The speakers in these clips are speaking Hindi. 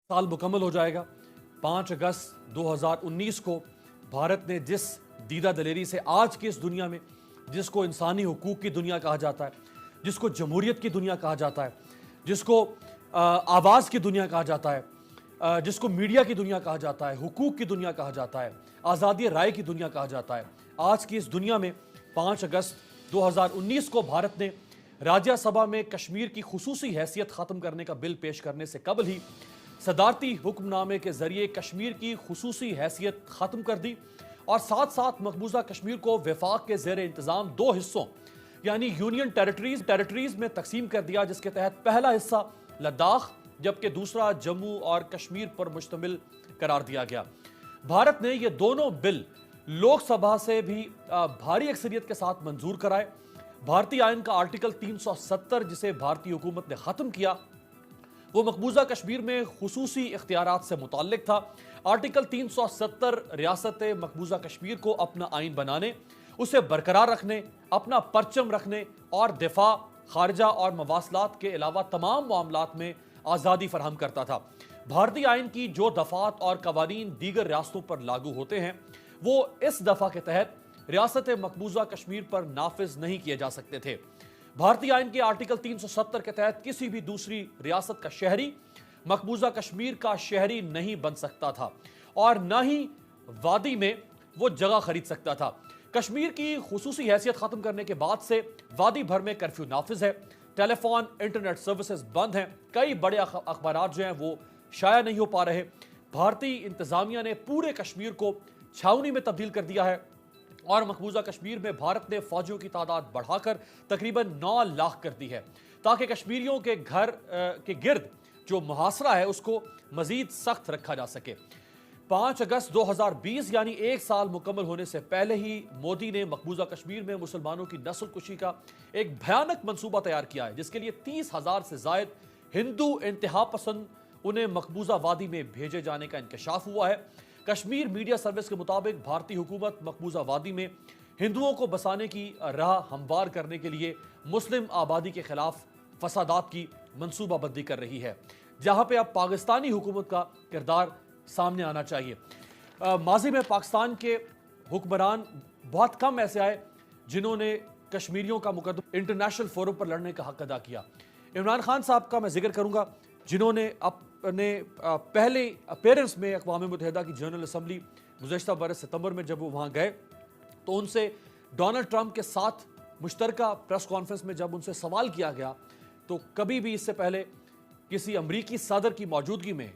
साल मुकम्मल हो जाएगा। 5 अगस्त 2019 को भारत ने जिस दीदा दलेरी से आज की इस दुनिया में, जिसको इंसानी हुकूक की दुनिया कहा जाता है, जिसको जमहूरियत की दुनिया कहा जाता है, जिसको आवाज़ की दुनिया कहा जाता है, जिसको मीडिया की दुनिया कहा जाता है, हुकूक की दुनिया कहा जाता है, आज़ादी राय की दुनिया कहा जाता है, आज की इस दुनिया में 5 अगस्त 2019 को भारत ने राज्यसभा में कश्मीर की खुसूसी हैसियत ख़त्म करने का बिल पेश करने से कबल ही सदारती हुक्मनामे के जरिए कश्मीर की खुसूसी हैसियत ख़त्म कर दी और साथ साथ मकबूजा कश्मीर को वफाक के ज़ेर इंतज़ाम 2 हिस्सों यानी यूनियन टेरिटरीज में तकसीम कर दिया, जिसके तहत पहला हिस्सा लद्दाख जबकि दूसरा जम्मू और कश्मीर पर मुश्तमिल करार दिया गया। भारत ने ये दोनों बिल लोकसभा से भी भारी अक्सरियत के साथ मंजूर कराए। भारतीय आइन का आर्टिकल 370 जिसे भारतीय हुकूमत ने खत्म किया, वो मकबूजा कश्मीर में खुसूसी इख्तियारात से मुताल्लिक था। आर्टिकल 370 रियासत मकबूजा कश्मीर को अपना आइन बनाने, उसे बरकरार रखने, अपना परचम रखने और दिफा, खारजा और मवासलात के अलावा तमाम मामलात में आज़ादी फराहम करता था। भारतीय आइन की जो दफात और कवानीन दीगर रियासतों पर लागू होते हैं, वो इस दफा के तहत रियासत मकबूजा कश्मीर पर नाफिज नहीं किए जा सकते थे। भारतीय आइन के आर्टिकल 370 के तहत किसी भी दूसरी रियासत का शहरी मकबूजा कश्मीर का शहरी नहीं बन सकता था और न ही वादी में वो जगह खरीद सकता था। कश्मीर की खुसूसी हैसियत खत्म करने के बाद से वादी भर में कर्फ्यू नाफिज है, टेलीफोन इंटरनेट सर्विसेज बंद हैं, कई बड़े अखबार जो हैं वो शाया नहीं हो पा रहे। भारतीय इंतजामिया ने पूरे कश्मीर को छावनी में तब्दील कर दिया है और मकबूजा कश्मीर में भारत ने फौजियों की तादाद बढ़ाकर तकरीबन 9 लाख कर दी है ताकि कश्मीरियों के घर के गिर्द जो मुहासरा है उसको मजीद सख्त रखा जा सके। 5 अगस्त 2020 यानी एक साल मुकम्मल होने से पहले ही मोदी ने मकबूजा कश्मीर में मुसलमानों की नस्ल कुशी का एक भयानक मंसूबा तैयार किया है, जिसके लिए 30,000 से जायद हिंदू इंतहा पसंद उन्हें मकबूजा वादी में भेजे जाने का इंकशाफ हुआ है। कश्मीर मीडिया सर्विस के मुताबिक भारतीय हुकूमत मकबूजा वादी में हिंदुओं को बसाने की राह हमवार करने के लिए मुस्लिम आबादी के खिलाफ फसादात की मंसूबाबंदी कर रही है, जहां पे अब पाकिस्तानी हुकूमत का किरदार सामने आना चाहिए। माजी में पाकिस्तान के हुक्मरान बहुत कम ऐसे आए जिन्होंने कश्मीरियों का मुकदमा इंटरनेशनल फोरम पर लड़ने का हक अदा किया। इमरान खान साहब का मैं जिक्र करूंगा, जिन्होंने अपने पहले अपेयरेंस में अक़वाम मुत्तहिदा की जनरल असम्बली गुज़श्ता बरस सितंबर में जब वो वहाँ गए तो उनसे डोनाल्ड ट्रंप के साथ मुश्तरका प्रेस कॉन्फ्रेंस में जब उनसे सवाल किया गया तो कभी भी इससे पहले किसी अमरीकी सदर की मौजूदगी में,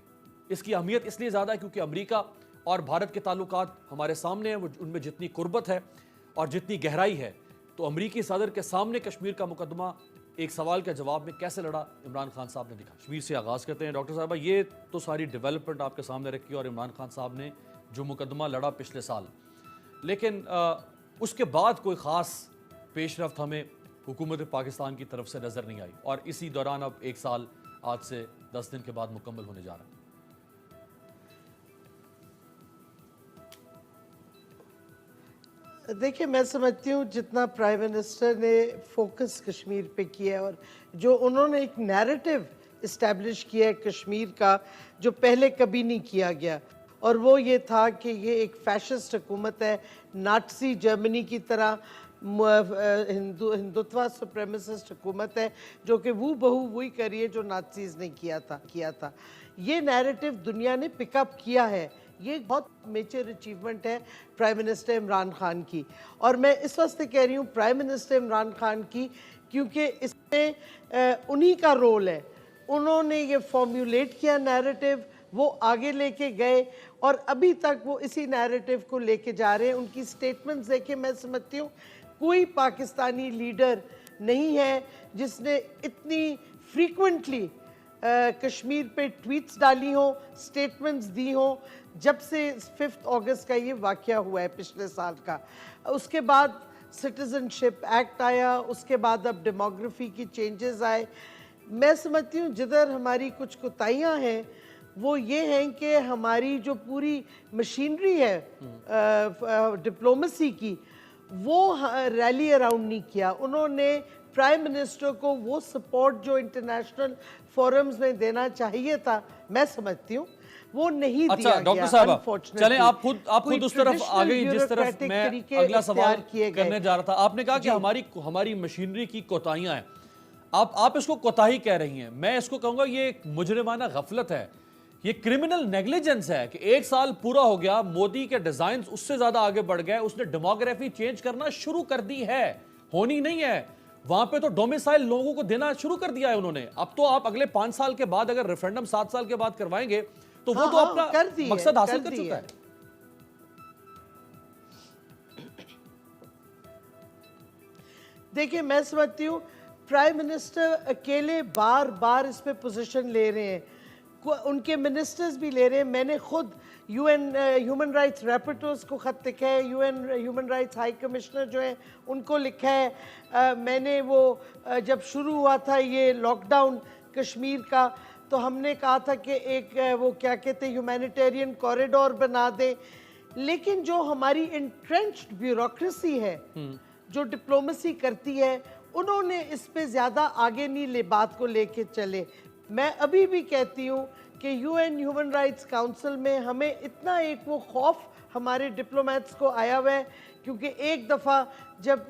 इसकी अहमियत इसलिए ज़्यादा है क्योंकि अमरीका और भारत के ताल्लुकात हमारे सामने हैं, वो उनमें जितनी कुर्बत है और जितनी गहराई है, तो अमरीकी सदर के सामने कश्मीर का मुकदमा एक सवाल के जवाब में कैसे लड़ा, इमरान खान साहब ने दिखा। कश्मीर से आगाज़ करते हैं। डॉक्टर साहब, ये तो सारी डेवलपमेंट आपके सामने रखी और इमरान खान साहब ने जो मुकदमा लड़ा पिछले साल, लेकिन उसके बाद कोई ख़ास पेशरफ्त हमें हुकूमत पाकिस्तान की तरफ से नज़र नहीं आई और इसी दौरान अब एक साल आज से 10 दिन के बाद मुकम्मल होने जा रहा है। देखिए, मैं समझती हूँ जितना प्राइम मिनिस्टर ने फोकस कश्मीर पे किया है और जो उन्होंने एक नैरेटिव इस्टेब्लिश किया है कश्मीर का जो पहले कभी नहीं किया गया, और वो ये था कि ये एक फैशिस्ट हुकूमत है, नाटसी जर्मनी की तरह हिंदुत्व सुप्रेमिसिस्ट हुकूमत है जो कि वो बहू वही करी है जो नाटसीज ने किया था। ये नैरेटिव दुनिया ने पिकअप किया है। ये बहुत मेजर अचीवमेंट है प्राइम मिनिस्टर इमरान खान की, और मैं इस वास्ते कह रही हूँ प्राइम मिनिस्टर इमरान खान की क्योंकि इसमें उन्हीं का रोल है। उन्होंने ये फॉर्म्युलेट किया नैरेटिव, वो आगे लेके गए और अभी तक वो इसी नैरेटिव को लेके जा रहे हैं। उनकी स्टेटमेंट्स देखे मैं समझती हूँ कोई पाकिस्तानी लीडर नहीं है जिसने इतनी फ्रीक्वेंटली कश्मीर पे ट्वीट्स डाली हो, स्टेटमेंट्स दी हो जब से 5 अगस्त का ये वाक़या हुआ है पिछले साल का। उसके बाद सिटीज़नशिप एक्ट आया, उसके बाद अब डेमोग्राफी की चेंजेस आए। मैं समझती हूँ जिधर हमारी कुछ कोताहियाँ हैं वो ये हैं कि हमारी जो पूरी मशीनरी है डिप्लोमेसी की, वो रैली अराउंड नहीं किया। उन्होंने प्राइम मिनिस्टर को वो सपोर्ट जो इंटरनेशनल फोरम्स में देना चाहिए था मैं समझती हूँ वो नहीं अच्छा दिया डॉक्टर गया साहब, unfortunately। चलें आप कोई खुद उस तरफ आ गई जिस तरफ bureaucratic मैं तरीके अगला सवाल इख्तियार किए गए। करने जा रहा था। आपने कहा कि जी। हमारी मशीनरी की कोताहियां हैं। आप इसको कोताही कह रही हैं, मैं इसको कहूंगा ये एक मुजरिमाना गफलत है, ये क्रिमिनल नेग्लिजेंस है कि 1 साल पूरा हो गया, मोदी के डिजाइन उससे ज्यादा आगे बढ़ गए, उसने डेमोग्राफी चेंज करना शुरू कर दी है, होनी नहीं है। वहां पे तो डोमिसाइल लोगों को देना शुरू कर दिया है उन्होंने। अब तो आप अगले 5 साल के बाद अगर रेफरेंडम 7 साल के बाद करवाएंगे तो वो हाँ, तो हाँ, अपना कर दी है, मकसद हासिल कर कर दी चुका है। है। देखिए मैं समझती हूँ प्राइम मिनिस्टर अकेले बार बार इस पे पोजीशन ले रहे हैं, उनके मिनिस्टर्स भी ले रहे हैं। मैंने खुद यूएन ह्यूमन राइट्स रैपर्टर्स को ख़त लिखा है, UN human rights high commissioner जो है उनको लिखा है। मैंने वो जब शुरू हुआ था ये लॉकडाउन कश्मीर का, तो हमने कहा था कि एक वो क्या कहते हैं ह्यूमैनिटेरियन कॉरिडोर बना दें। लेकिन जो हमारी इंट्रेंच्ड ब्यूरोक्रेसी है, जो डिप्लोमेसी करती है, उन्होंने इस पे ज़्यादा आगे नहीं ले बात को लेके चले। मैं अभी भी कहती हूँ कि यूएन ह्यूमन राइट्स काउंसिल में हमें इतना एक वो खौफ हमारे डिप्लोमेट्स को आया हुआ है, क्योंकि एक दफ़ा जब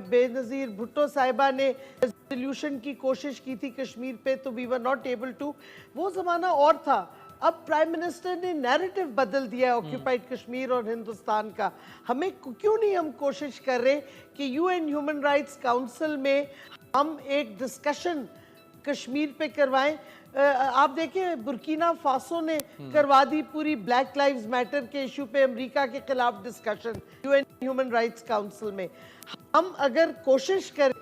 बेनज़ीर भुट्टो साहिबा ने रेजोल्यूशन की कोशिश की थी कश्मीर पे, तो we were not able to. वो ज़माना और था। अब प्राइम मिनिस्टर ने नैरेटिव बदल दिया है ऑक्यूपाइड कश्मीर और हिंदुस्तान का। हमें क्यों नहीं हम कोशिश कर रहे कि यूएन ह्यूमन राइट्स काउंसिल में हम एक डिस्कशन कश्मीर पे करवाएं। आप देखें बुर्किना फासो ने करवा दी पूरी ब्लैक लाइव्स मैटर के इशू पे अमेरिका के खिलाफ discussion UN human rights council में। हम अगर कोशिश करें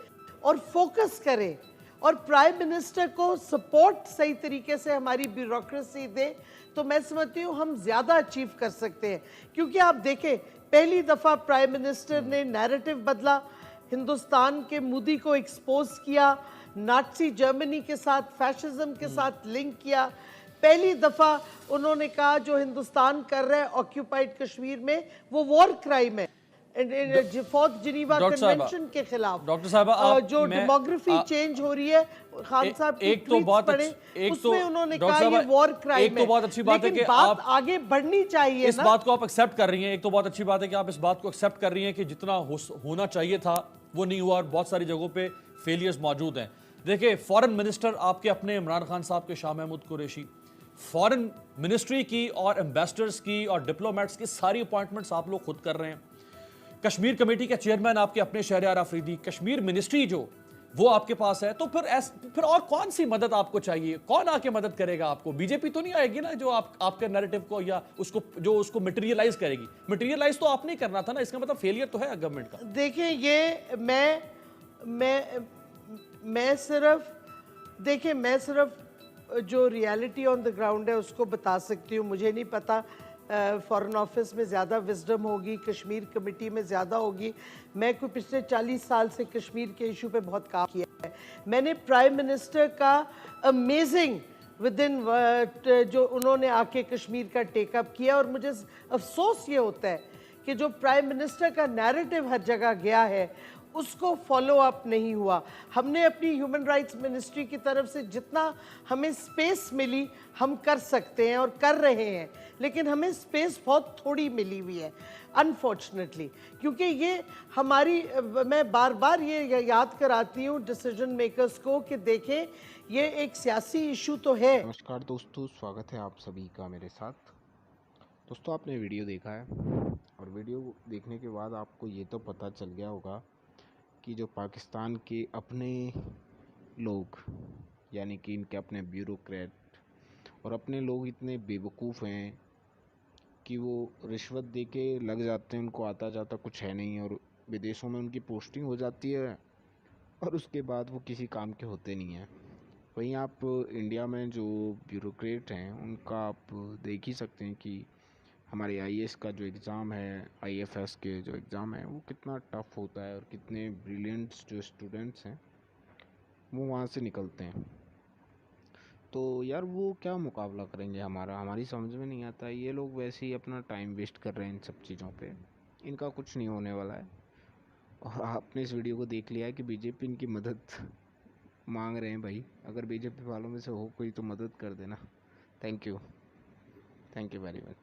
और फोकस करें और प्राइम मिनिस्टर को सपोर्ट सही तरीके से हमारी ब्यूरोक्रेसी दे, तो मैं समझती हूँ हम ज़्यादा अचीव कर सकते हैं। क्योंकि आप देखें पहली दफ़ा प्राइम मिनिस्टर ने नैरेटिव बदला, हिंदुस्तान के मोदी को एक्सपोज किया, नाज़ी जर्मनी के साथ फैशिज्म के साथ लिंक किया। पहली दफ़ा उन्होंने कहा जो हिंदुस्तान कर रहा है ऑक्यूपाइड कश्मीर में वो वॉर क्राइम है, फोर्थ जिनीवा कन्वेंशन के खिलाफ। डॉक्टर साहब जो डेमोग्राफी चेंज हो रही है, खान साहब की ट्वीट्स पढ़े, उसमें उन्होंने कहा ये वॉर क्राइम है। एक तो बहुत अच्छी बात है कि बात आगे बढ़नी चाहिए इस ना। बात को आप एक्सेप्ट कर रही हैं। एक तो बहुत अच्छी बात है कि आप इस बात को एक्सेप्ट कर रही हैं कि जितना होना चाहिए था वो नहीं हुआ और बहुत सारी जगहों पे फेलियर्स मौजूद हैं। देखिए फॉरेन मिनिस्टर आपके अपने इमरान खान साहब के शाह महमूद कुरैशी, फॉरेन मिनिस्ट्री की और एम्बेसडर्स की और डिप्लोमेट्स की सारी अपॉइंटमेंट्स आप लोग खुद कर रहे हैं। कश्मीर कमेटी के चेयरमैन आपके अपने शहरयार अफरीदी, कश्मीर मिनिस्ट्री जो वो आपके पास है। तो फिर और कौन सी मदद आपको चाहिए? कौन आके मदद करेगा आपको? बीजेपी तो नहीं आएगी ना जो आपके नैरेटिव को या उसको मटेरियलाइज करेगी। मटेरियलाइज तो आपने ही करना था ना, इसका मतलब फेलियर तो है गवर्नमेंट का। देखिए ये मैं सिर्फ जो रियलिटी ऑन द ग्राउंड है उसको बता सकती हूँ। मुझे नहीं पता फॉरेन ऑफिस में ज़्यादा विजडम होगी, कश्मीर कमेटी में ज़्यादा होगी। मैं कोई पिछले 40 साल से कश्मीर के इशू पे बहुत काम किया है। मैंने प्राइम मिनिस्टर का अमेजिंग विदिन जो उन्होंने आके कश्मीर का टेकअप किया, और मुझे अफसोस ये होता है कि जो प्राइम मिनिस्टर का नैरेटिव हर जगह गया है उसको फॉलो अप नहीं हुआ। हमने अपनी ह्यूमन राइट्स मिनिस्ट्री की तरफ से जितना हमें स्पेस मिली हम कर सकते हैं और कर रहे हैं, लेकिन हमें स्पेस बहुत थोड़ी मिली हुई है अनफॉर्चुनेटली। क्योंकि ये हमारी, मैं बार बार ये याद कराती हूँ डिसीजन मेकर्स को कि देखें ये एक सियासी इशू तो है। नमस्कार दोस्तों, स्वागत है आप सभी का मेरे साथ। दोस्तों आपने वीडियो देखा है और वीडियो देखने के बाद आपको ये तो पता चल गया होगा कि जो पाकिस्तान के अपने लोग यानी कि इनके अपने ब्यूरोक्रेट और अपने लोग इतने बेवकूफ़ हैं कि वो रिश्वत दे के लग जाते हैं, उनको आता जाता कुछ है नहीं और विदेशों में उनकी पोस्टिंग हो जाती है और उसके बाद वो किसी काम के होते नहीं हैं। वहीं आप इंडिया में जो ब्यूरोक्रेट हैं उनका आप देख ही सकते हैं कि हमारे आईएएस का जो एग्ज़ाम है, आईएफएस के जो एग्ज़ाम है वो कितना टफ़ होता है और कितने ब्रिलियंट जो स्टूडेंट्स हैं वो वहाँ से निकलते हैं। तो यार वो क्या मुकाबला करेंगे हमारी समझ में नहीं आता है। ये लोग वैसे ही अपना टाइम वेस्ट कर रहे हैं इन सब चीज़ों पे, इनका कुछ नहीं होने वाला है। और आपने इस वीडियो को देख लिया है कि बीजेपी इनकी मदद मांग रहे हैं। भाई अगर बीजेपी वालों में से हो कोई तो मदद कर देना, थैंक यू वेरी मच।